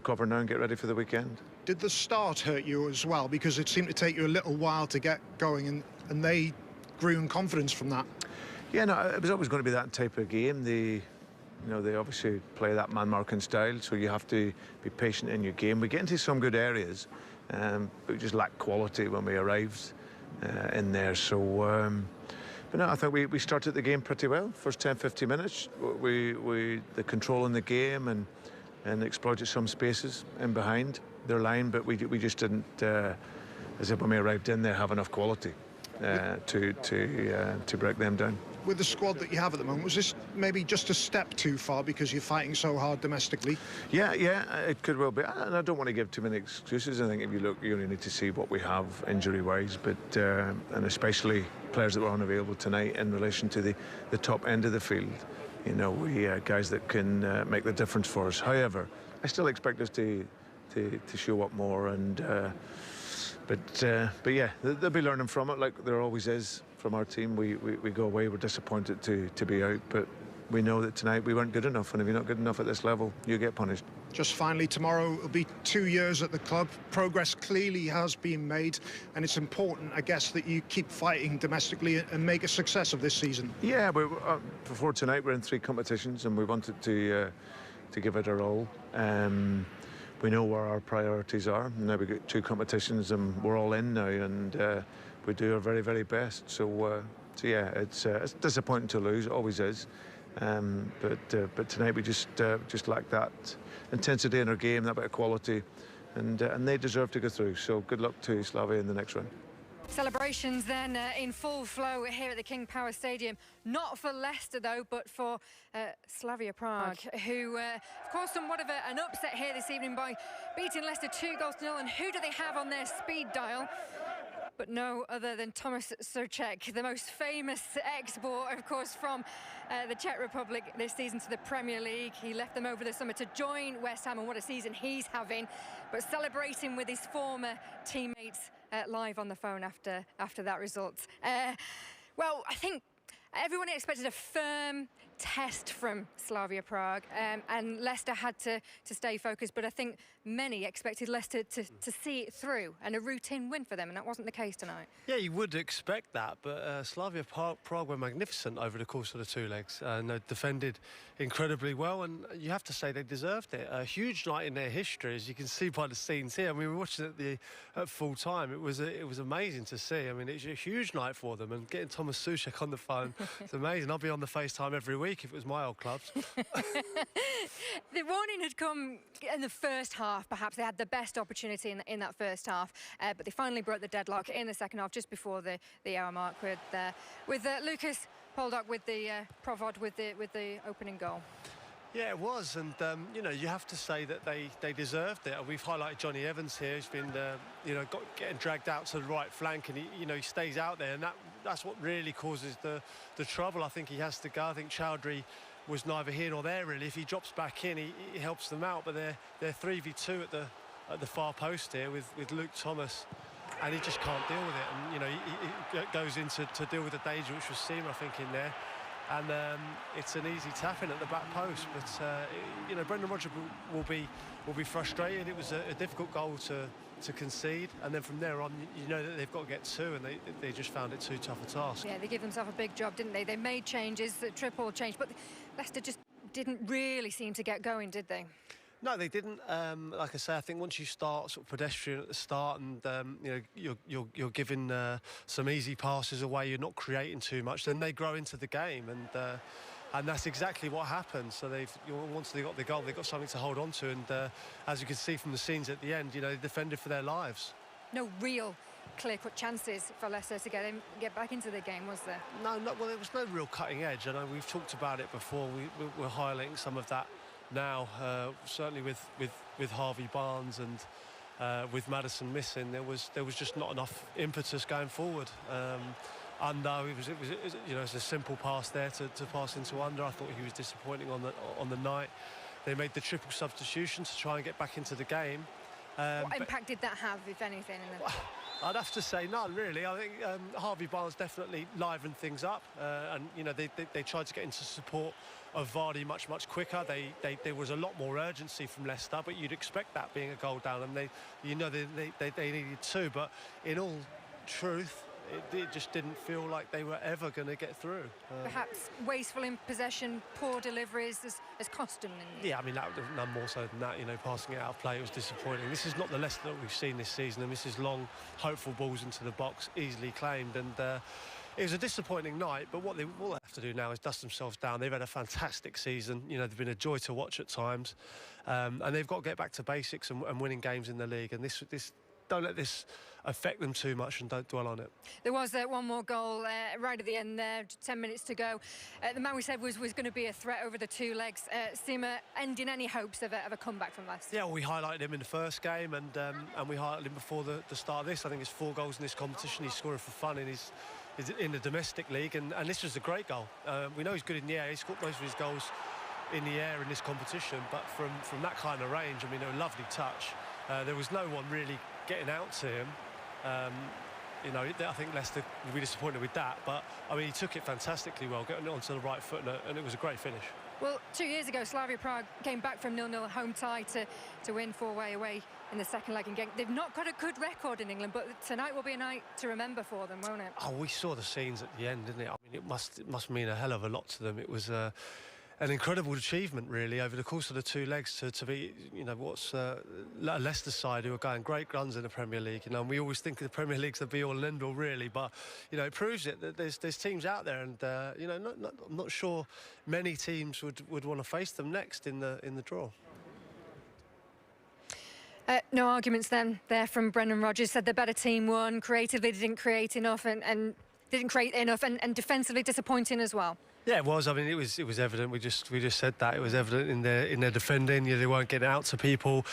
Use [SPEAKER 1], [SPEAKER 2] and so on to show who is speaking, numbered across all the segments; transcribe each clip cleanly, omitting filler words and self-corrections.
[SPEAKER 1] recover now and get ready for the weekend.
[SPEAKER 2] Did the start hurt you as well? Because it seemed to take you a little while to get going, and they grew in confidence from that.
[SPEAKER 1] Yeah, no, it was always going to be that type of game. They obviously play that man-marking style, so you have to be patient in your game. We get into some good areas, but we just lacked quality when we arrived in there. So, but no, I think we started the game pretty well. First 10-15 minutes, the control in the game and exploited some spaces in behind their line, but we just didn't, as if when we arrived in there, have enough quality to break them down.
[SPEAKER 2] With the squad that you have at the moment, was this maybe just a step too far because you're fighting so hard domestically?
[SPEAKER 1] Yeah, it could well be. And I don't want to give too many excuses. I think if you look, you only need to see what we have injury-wise, but and especially players that were unavailable tonight in relation to the top end of the field. You know, we guys that can make the difference for us. However, I still expect us to show up more and. But yeah, they'll be learning from it, like there always is from our team. We go away, we're disappointed to be out, but we know that tonight we weren't good enough, and if you're not good enough at this level, you get punished.
[SPEAKER 2] Just finally, tomorrow it'll be 2 years at the club. Progress clearly has been made, and it's important, I guess, that you keep fighting domestically and make a success of this season.
[SPEAKER 1] Yeah, before tonight we're in 3 competitions, and we wanted to give it our all. We know where our priorities are. Now we've got 2 competitions and we're all in now, and we do our very, very best. So yeah, it's disappointing to lose, it always is. But tonight we just lack that intensity in our game, that bit of quality, and they deserve to go through. So good luck to Slavia in the next round.
[SPEAKER 3] Celebrations then in full flow here at the King Power Stadium. Not for Leicester though, but for Slavia Prague, who of course somewhat of an upset here this evening by beating Leicester 2-0. And who do they have on their speed dial? But no other than Tomáš Souček, the most famous export, of course, from the Czech Republic this season to the Premier League. He left them over the summer to join West Ham, and what a season he's having. But celebrating with his former teammates live on the phone after that result. Well, I think everyone expected a firm test from Slavia Prague, and Leicester had to stay focused, but I think many expected Leicester to see it through and a routine win for them, and that wasn't the case tonight.
[SPEAKER 4] Yeah, you would expect that, but Slavia Prague were magnificent over the course of the 2 legs, and they defended incredibly well, and you have to say they deserved it. A huge night in their history, as you can see by the scenes here. I mean, we were watching it at full time. It was amazing to see. I mean, it's a huge night for them, and getting Tomáš Souček on the phone, it's amazing. I'll be on the FaceTime every week if it was my old clubs.
[SPEAKER 3] The warning had come in the first half, perhaps. They had the best opportunity in that first half, but they finally broke the deadlock in the second half, just before the hour mark, with Lucas Poldock with the Provod with the opening goal.
[SPEAKER 4] Yeah, it was, and you know, you have to say that they deserved it. We've highlighted Johnny Evans here. He's been getting dragged out to the right flank, and he stays out there, and that's what really causes the trouble. I think he has to go. I think Chowdhury was neither here nor there really. If he drops back in, he helps them out, but they're 3v2 at the far post here with Luke Thomas, and he just can't deal with it. And he goes in to deal with the danger, which was Seamer, I think, in there. And it's an easy tap-in at the back post, but Brendan Rodgers will be frustrated. It was a difficult goal to concede, and then from there on, you know that they've got to get 2, and they just found it too tough a task.
[SPEAKER 3] Yeah, they gave themselves a big job, didn't they? They made changes, the triple change, but Leicester just didn't really seem to get going, did they?
[SPEAKER 4] No, they didn't. Like I say, I think once you start sort of pedestrian at the start, and you're giving some easy passes away, you're not creating too much, then they grow into the game, and that's exactly what happened. So once they got the goal, they got something to hold on to, and as you can see from the scenes at the end, they defended for their lives.
[SPEAKER 3] No real clear-cut chances for Leicester to get back into the game, was there?
[SPEAKER 4] No, well, there was no real cutting edge. I know we've talked about it before. We're highlighting some of that now, certainly with Harvey Barnes and with Maddison missing, there was just not enough impetus going forward. Under, it was a simple pass there to pass into Under. I thought he was disappointing on the night. They made the triple substitution to try and get back into the game.
[SPEAKER 3] What impact did that have, if anything?
[SPEAKER 4] I'd have to say none, really. I think Harvey Barnes definitely livened things up, and you know they tried to get into support of Vardy much quicker. There was a lot more urgency from Leicester, but you'd expect that being a goal down, and they needed two. But in all truth, it just didn't feel like they were ever going to get through.
[SPEAKER 3] Perhaps wasteful in possession, poor deliveries has cost them.
[SPEAKER 4] Yeah, I mean, none more so than that. You know, passing it out of play, it was disappointing. This is not the Leicester that we've seen this season, and this is long, hopeful balls into the box, easily claimed. And it was a disappointing night, but what they will have to do now is dust themselves down. They've had a fantastic season. You know, they've been a joy to watch at times, and they've got to get back to basics and winning games in the league. And this don't let this affect them too much, and don't dwell on it.
[SPEAKER 3] There was one more goal right at the end there, 10 minutes to go. The man we said was going to be a threat over the two legs. Sima ending any hopes of a comeback from Leicester?
[SPEAKER 4] Yeah, well, we highlighted him in the first game, and we highlighted him before the start of this. I think it's 4 goals in this competition. He's scoring for fun in the domestic league, and this was a great goal. We know he's good in the air. He's scored most of his goals in the air in this competition, but from that kind of range, I mean, a lovely touch. There was no one really getting out to him. You know, I think Leicester will be disappointed with that, but I mean, he took it fantastically well, getting it onto the right foot, and it was a great finish.
[SPEAKER 3] Well, 2 years ago, Slavia Prague came back from 0-0 home tie to win 4-way away in the second leg. And they've not got a good record in England, but tonight will be a night to remember for them, won't it?
[SPEAKER 4] Oh, we saw the scenes at the end, didn't it? I mean, it must mean a hell of a lot to them. It was an incredible achievement, really, over the course of the 2 legs to be, you know, what's Leicester side who are going great guns in the Premier League. You know, and we always think of the Premier League's the be-all and end-all, really, but you know, it proves it that there's teams out there, and you know, I'm not sure many teams would want to face them next in the draw.
[SPEAKER 3] No arguments then there from Brendan Rodgers. Said the better team won. Creatively, they didn't create enough, and didn't create enough, and defensively disappointing as well.
[SPEAKER 4] Yeah, it was. I mean, it was evident. We just said that it was evident in their defending. You know, they weren't getting out to people,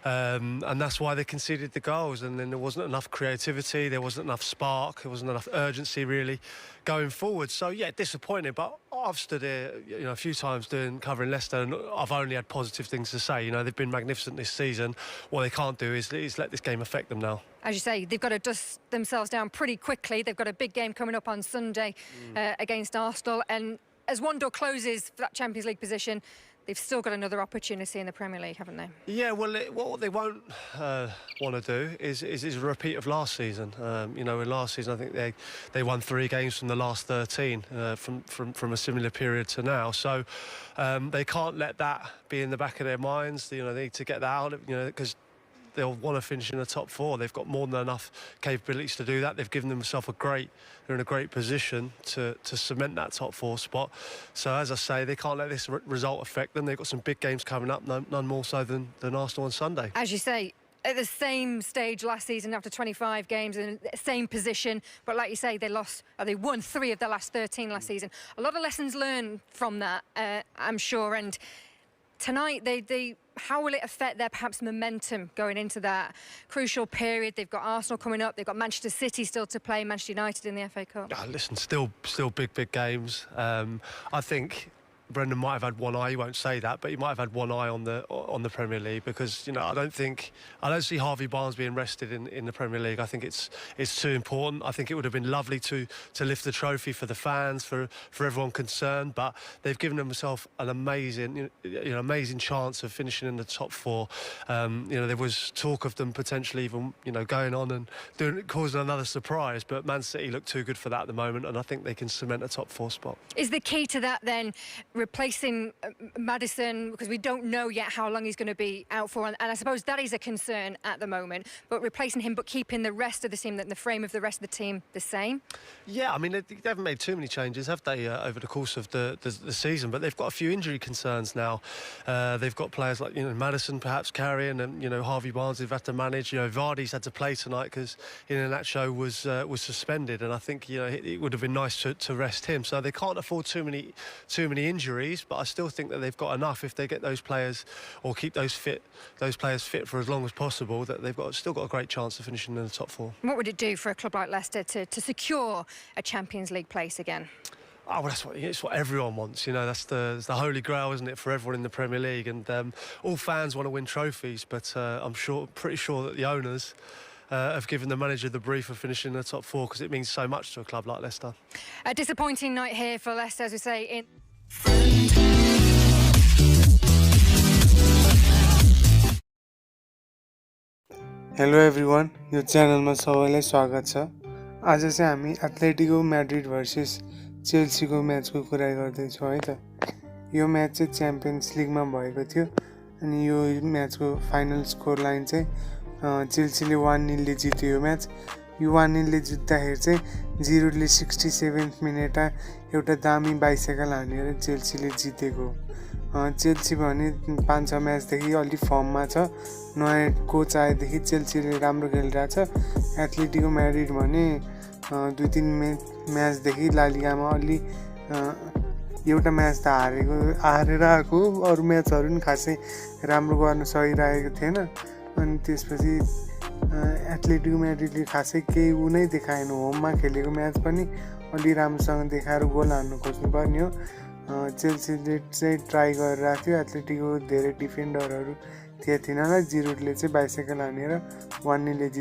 [SPEAKER 4] and that's why they conceded the goals. And then there wasn't enough creativity. There wasn't enough spark. There wasn't enough urgency really going forward. So yeah, disappointed. But I've stood here, you know, a few times covering Leicester, and I've only had positive things to say. You know, they've been magnificent this season. What they can't do is let this game affect them now.
[SPEAKER 3] As you say, they've got to dust themselves down pretty quickly. They've got a big game coming up on Sunday against Arsenal. And as one door closes for that Champions League position, they've still got another opportunity in the Premier League, haven't they? Yeah, well,
[SPEAKER 4] what they won't want to do is a repeat of last season. You know, in last season, I think they won 3 games from the last 13 from a similar period to now. So they can't let that be in the back of their minds. You know, they need to get that out, you know, because they'll want to finish in the top 4. They've got more than enough capabilities to do that. They've given themselves they're in a great position to cement that top 4 spot. So as I say, they can't let this result affect them. They've got some big games coming up, none more so than Arsenal on Sunday.
[SPEAKER 3] As you say, at the same stage last season after 25 games in the same position, but like you say, they won 3 of their last 13 last season. A lot of lessons learned from that, I'm sure. And tonight, how will it affect their perhaps momentum going into that crucial period? They've got Arsenal coming up. They've got Manchester City still to play, Manchester United in the FA Cup.
[SPEAKER 4] Listen, still big games. I think Brendan might have had one eye. He won't say that, but he might have had one eye on the Premier League, because you know I don't see Harvey Barnes being rested in the Premier League. I think it's too important. I think it would have been lovely to lift the trophy for the fans, for everyone concerned, but they've given themselves an amazing chance of finishing in the top 4. You know, there was talk of them potentially even going on and causing another surprise, but Man City look too good for that at the moment, and I think they can cement a top 4 spot.
[SPEAKER 3] Is the key to that then replacing Maddison, because we don't know yet how long he's going to be out for, and I suppose that is a concern at the moment, but replacing him but keeping the rest of the team, the frame of the rest of the team the same? Yeah,
[SPEAKER 4] I mean, they haven't made too many changes, have they, over the course of the season, but they've got a few injury concerns now. They've got players like, Maddison perhaps carrying, and, Harvey Barnes they've had to manage. Vardy's had to play tonight because Iheanacho was suspended, and I think, it would have been nice to rest him. So they can't afford too many injuries, but I still think that they've got enough if they get those players or keep those players fit for as long as possible, that they've still got a great chance of finishing in the top 4.
[SPEAKER 3] What would it do for a club like Leicester to secure a Champions League place again?
[SPEAKER 4] Oh, well, it's what everyone wants, That's the holy grail, isn't it, for everyone in the Premier League? And all fans want to win trophies, but I'm pretty sure that the owners have given the manager the brief of finishing in the top 4 because it means so much to a club like Leicester.
[SPEAKER 3] A disappointing night here for Leicester, as we say.
[SPEAKER 5] Hello everyone, यो च्यानलमा सबैलाई स्वागत छ। आज चाहिँ हामी Atletico Madrid versus चेल्सीको म्याचको कुरा गर्दैछौँ है त। यो म्याच चाहिँ च्याम्पियन्स लिगमा भएको थियो अनि यो म्याचको फाइनल स्कोर लाइन चाहिँ चेल्सीले 1-0 ले जित्यो यो म्याच। यो 1-0 ले जित्दाखेरि चाहिँ जिरोले 67 मिनेटमा एउटा दामी बाइसाइकल हानेर चेल्सीले जितेको। चेल्सी भने 5-6 म्याचदेखि अलि फर्ममा छ। नयाँ कोच आएदेखि चेल्सीले राम्रो खेलिरहेको छ। एथलेटिको मैड्रिड भने 2-3 म्याचदेखि ला लिगामा अलि एउटा म्याच त हारेर आएको, अरू म्याचहरू पनि खासै राम्रो गर्न सकिरहेको थिएन। अनि त्यसपछि एथलेटिको मैड्रिडले खासै केही नै देखाएन। होममा खेलेको म्याच पनि अलि राम्रोसँग देखाएर गोल हान्नु खोज्नुपर्ने हो। चेल्सीले चाहिँ ट्राई गरिरहेको थियो। एथलेटिको धेरै डिफेन्डरहरू थिएनलाई। जिरोले चाहिँ बाइसाइकल हानेर 1-0 ले